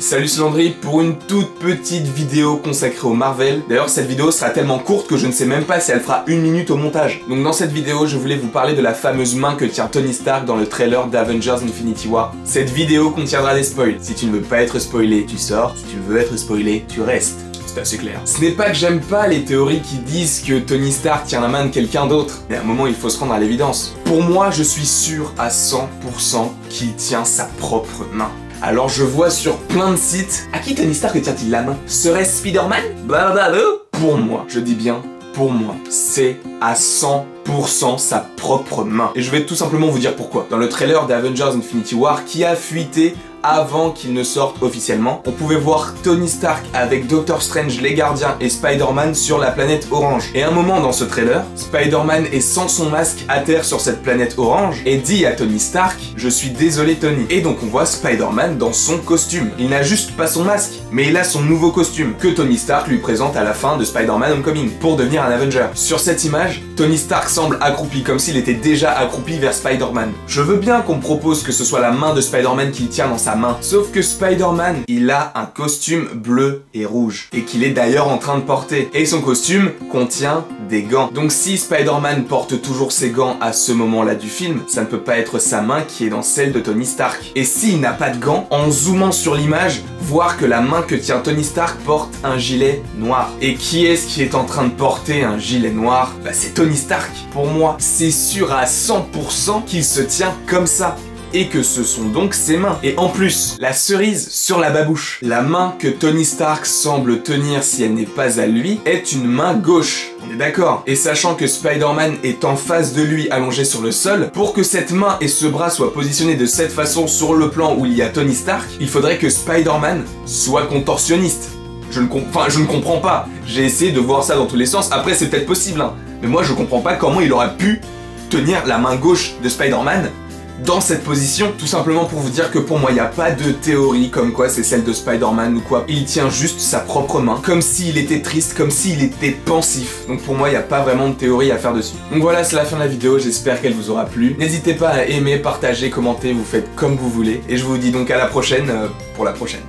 Salut, c'est Landry pour une toute petite vidéo consacrée au Marvel. D'ailleurs, cette vidéo sera tellement courte que je ne sais même pas si elle fera 1 minute au montage. Donc dans cette vidéo, je voulais vous parler de la fameuse main que tient Tony Stark dans le trailer d'Avengers Infinity War. Cette vidéo contiendra des spoils. Si tu ne veux pas être spoilé, tu sors. Si tu veux être spoilé, tu restes. C'est assez clair. Ce n'est pas que j'aime pas les théories qui disent que Tony Stark tient la main de quelqu'un d'autre, mais à un moment il faut se rendre à l'évidence. Pour moi, je suis sûr à 100% qu'il tient sa propre main. Alors je vois sur plein de sites, à qui Tony Stark tient-il la main? Serait-ce Spider-Man? Blablabla. Pour moi, je dis bien pour moi, c'est à 100% sa propre main. Et je vais tout simplement vous dire pourquoi. Dans le trailer d'Avengers Infinity War, qui a fuité avant qu'il ne sorte officiellement, on pouvait voir Tony Stark avec Doctor Strange, les Gardiens et Spider-Man sur la planète orange. Et à un moment dans ce trailer, Spider-Man est sans son masque à terre sur cette planète orange et dit à Tony Stark « Je suis désolé Tony ». Et donc on voit Spider-Man dans son costume. Il n'a juste pas son masque, mais il a son nouveau costume que Tony Stark lui présente à la fin de Spider-Man Homecoming pour devenir un Avenger. Sur cette image, Tony Stark semble accroupi comme s'il était déjà accroupi vers Spider-Man. Je veux bien qu'on me propose que ce soit la main de Spider-Man qu'il tient dans sa main. Sauf que Spider-Man, il a un costume bleu et rouge, et qu'il est d'ailleurs en train de porter. Et son costume contient des gants. Donc si Spider-Man porte toujours ses gants à ce moment-là du film, ça ne peut pas être sa main qui est dans celle de Tony Stark. Et s'il n'a pas de gants, en zoomant sur l'image, voir que la main que tient Tony Stark porte un gilet noir. Et qui est-ce qui est en train de porter un gilet noir? Bah c'est Tony Stark. Pour moi, c'est sûr à 100% qu'il se tient comme ça. Et que ce sont donc ses mains. Et en plus, la cerise sur la babouche, la main que Tony Stark semble tenir si elle n'est pas à lui, est une main gauche. On est d'accord. Et sachant que Spider-Man est en face de lui allongé sur le sol, pour que cette main et ce bras soient positionnés de cette façon sur le plan où il y a Tony Stark, il faudrait que Spider-Man soit contorsionniste. Je ne comprends pas. J'ai essayé de voir ça dans tous les sens. Après, c'est peut-être possible, hein. Mais moi, je comprends pas comment il aurait pu tenir la main gauche de Spider-Man dans cette position, tout simplement pour vous dire que pour moi, il n'y a pas de théorie comme quoi c'est celle de Spider-Man ou quoi. Il tient juste sa propre main, comme s'il était triste, comme s'il était pensif. Donc pour moi, il n'y a pas vraiment de théorie à faire dessus. Donc voilà, c'est la fin de la vidéo, j'espère qu'elle vous aura plu. N'hésitez pas à aimer, partager, commenter, vous faites comme vous voulez. Et je vous dis donc à la prochaine pour la prochaine.